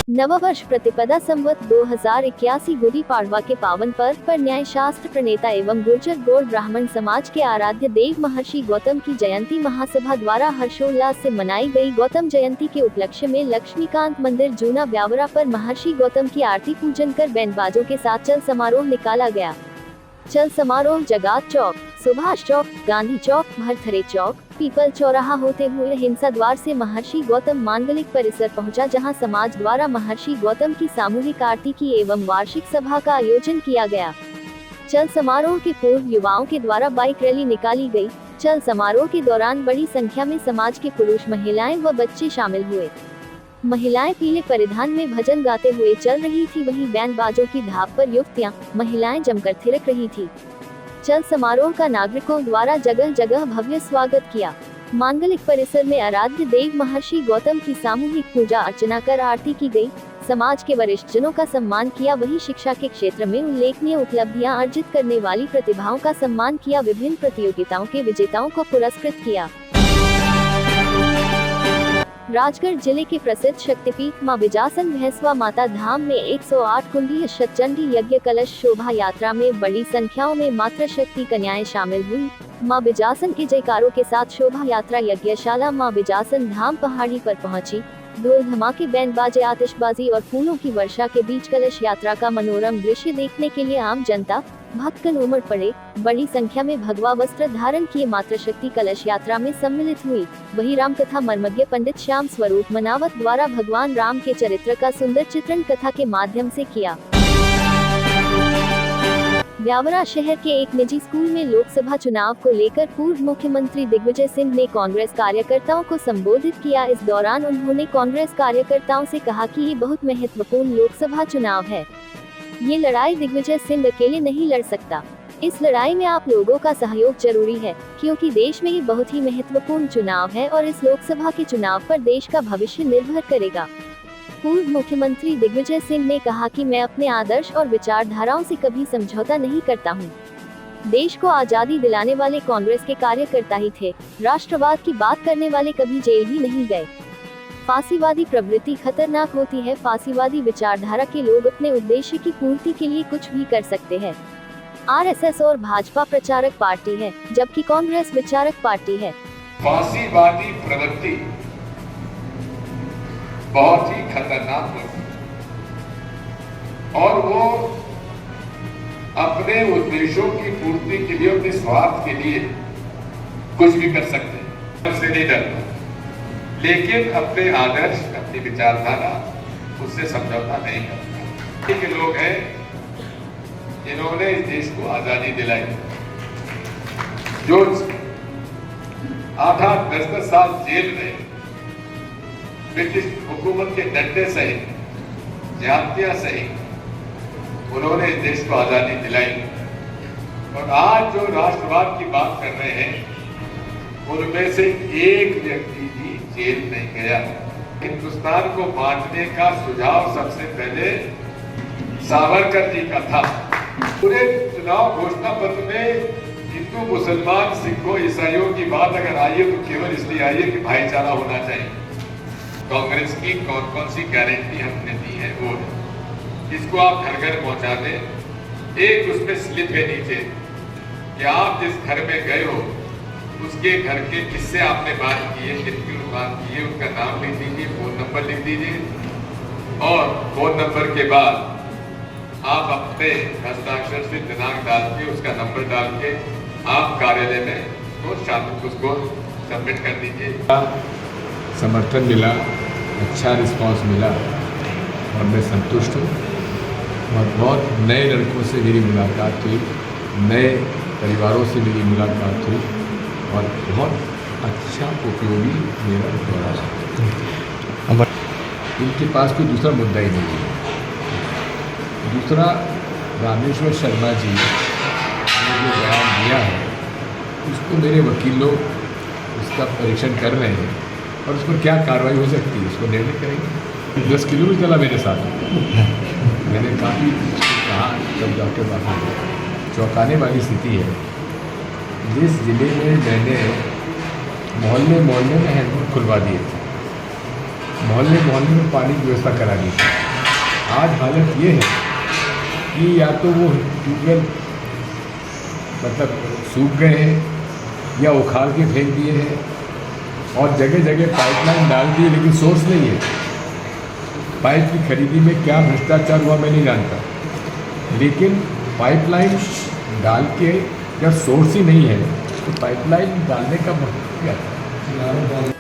नववर्ष प्रतिपदा संवत 2081 गुड़ी पाड़वा के पावन पर्व पर न्याय शास्त्र प्रणेता एवं गुर्जर गौड़ ब्राह्मण समाज के आराध्य देव महर्षि गौतम की जयंती महासभा द्वारा हर्षोल्लास से मनाई गई। गौतम जयंती के उपलक्ष्य में लक्ष्मीकांत मंदिर जूना ब्यावरा पर महर्षि गौतम की आरती पूजन कर बैंड बाजों के साथ चल समारोह निकाला गया। चल समारोह जगात चौक, सुभाष चौक, गांधी चौक, भरथरे चौक, पीपल चौराहा होते हुए हिंसा द्वार से महर्षि गौतम मांगलिक परिसर पहुंचा, जहां समाज द्वारा महर्षि गौतम की सामूहिक आरती की एवं वार्षिक सभा का आयोजन किया गया। चल समारोह के पूर्व युवाओं के द्वारा बाइक रैली निकाली गई। चल समारोह के दौरान बड़ी संख्या में समाज के पुरुष, महिलाएं व बच्चे शामिल हुए। महिलाएं पीले परिधान में भजन गाते हुए चल रही थी, वहीं बैंड बाजों की धाप पर युवतियां, महिलाएं जमकर थिरक रही थी। चल समारोह का नागरिकों द्वारा जगह जगह भव्य स्वागत किया। मांगलिक परिसर में आराध्य देव महर्षि गौतम की सामूहिक पूजा अर्चना कर आरती की गई। समाज के वरिष्ठ जनों का सम्मान किया, वहीं शिक्षा के क्षेत्र में उल्लेखनीय उपलब्धियां अर्जित करने वाली प्रतिभाओं का सम्मान किया। विभिन्न प्रतियोगिताओं के विजेताओं को पुरस्कृत किया। राजगढ़ जिले के प्रसिद्ध शक्तिपीठ मां बिजासन भैंसवा माता धाम में 108 कुंडीय शतचंडी यज्ञ कलश शोभा यात्रा में बड़ी संख्याओं में मातृशक्ति कन्याएं शामिल हुई। मां बिजासन के जयकारों के साथ शोभा यात्रा यज्ञशाला मां बिजासन धाम पहाड़ी पर पहुंची। ढोल धमाके, बैंड बाजे, आतिशबाजी और फूलों की वर्षा के बीच कलश यात्रा का मनोरम दृश्य देखने के लिए आम जनता, भक्तगण उमड़ पड़े। बड़ी संख्या में भगवा वस्त्र धारण किए मातृशक्ति कलश यात्रा में सम्मिलित हुई। वहीं राम कथा मर्मज्ञ पंडित श्याम स्वरूप मनावत द्वारा भगवान राम के चरित्र का सुंदर चित्रण कथा के माध्यम से किया। ब्यावरा शहर के एक निजी स्कूल में लोकसभा चुनाव को लेकर पूर्व मुख्यमंत्री दिग्विजय सिंह ने कांग्रेस कार्यकर्ताओं को संबोधित किया। इस दौरान उन्होंने कांग्रेस कार्यकर्ताओं से कहा कि ये बहुत महत्वपूर्ण लोकसभा चुनाव है। ये लड़ाई दिग्विजय सिंह अकेले नहीं लड़ सकता। इस लड़ाई में आप लोगों का सहयोग जरूरी है, क्योंकि देश में ये बहुत ही महत्वपूर्ण चुनाव है और इस लोकसभा के चुनाव पर देश का भविष्य निर्भर करेगा। पूर्व मुख्यमंत्री दिग्विजय सिंह ने कहा कि मैं अपने आदर्श और विचारधाराओं से कभी समझौता नहीं करता हूँ। देश को आजादी दिलाने वाले कांग्रेस के कार्यकर्ता ही थे। राष्ट्रवाद की बात करने वाले कभी जेल ही नहीं गए। फांसीवादी प्रवृत्ति खतरनाक होती है। फांसीवादी विचारधारा के लोग अपने उद्देश्य की पूर्ति के लिए कुछ भी कर सकते हैं। आरएसएस और भाजपा प्रचारक पार्टी है, जबकि कांग्रेस विचारक पार्टी है। फांसीवादी प्रवृत्ति बहुत ही खतरनाक होती है और वो अपने उद्देश्यों की पूर्ति के लिए, अपने स्वार्थ के लिए कुछ भी कर सकते हैं, उससे नहीं डरते, लेकिन अपने आदर्श, अपनी विचारधारा, उससे समझौता नहीं करते। के लोग हैं जिन्होंने इस देश को आजादी दिलाई, जो 8-8, 10-10 साल जेल में ब्रिटिश हुकूमत के डंडे सही, ज्यादतियां सही, उन्होंने इस देश को आजादी दिलाई। और आज जो राष्ट्रवाद की बात कर रहे हैं, उनमें से एक व्यक्ति भी जेल नहीं गया। हिंदुस्तान को बांटने का सुझाव सबसे पहले सावरकर जी का था। पूरे चुनाव घोषणा पत्र में हिंदू, मुसलमान, सिखों, ईसाइयों की बात अगर आई है तो केवल इसलिए आई है कि भाईचारा होना चाहिए। कांग्रेस की कौन कौन सी गारंटी हमने दी है वो है, इसको आप घर घर पहुंचा दें। एक उसमें स्लिप है नीचे कि आप जिस घर में गए हो उसके घर के किससे आपने बात की है, कितनी बात की है, उसका नाम लिख दीजिए, फोन नंबर लिख दीजिए और फोन नंबर के बाद आप अपने हस्ताक्षर से दिनांक डाल के, उसका नंबर डाल के आप कार्यालय में तो शाम उसको सबमिट कर दीजिए। समर्थन मिला, अच्छा रिस्पांस मिला और मैं संतुष्ट हूँ। और बहुत नए लड़कों से मेरी मुलाकात हुई, नए परिवारों से मेरी मुलाकात हुई और बहुत अच्छा उपयोगी मेरा दौरा रहा। इनके पास कोई दूसरा मुद्दा ही नहीं है। दूसरा, रामेश्वर शर्मा जी ने जो बयान दिया है, उसको मेरे वकील लोग उसका परीक्षण कर रहे हैं और उस पर क्या कार्रवाई हो सकती है उसको निर्णय करेंगे। 10 किलोमीटर चला मेरे साथ। मैंने काफ़ी कहा, जब डॉक्टर बाबू, चौंकाने वाली स्थिति है। जिस जिले में मैंने मोहल्ले में हैंडपम्प खुलवा दिए थे, मोहल्ले मोहल्ले में पानी की व्यवस्था करा दी थी। आज हालत ये है कि या तो वो ट्यूबवेल मतलब सूख गए हैं या उखाड़ के फेंक दिए हैं और जगह जगह पाइपलाइन डाल दी, लेकिन सोर्स नहीं है। पाइप की खरीदी में क्या भ्रष्टाचार हुआ मैं नहीं जानता, लेकिन पाइपलाइन डाल के जब सोर्स ही नहीं है तो पाइपलाइन डालने का मतलब क्या था।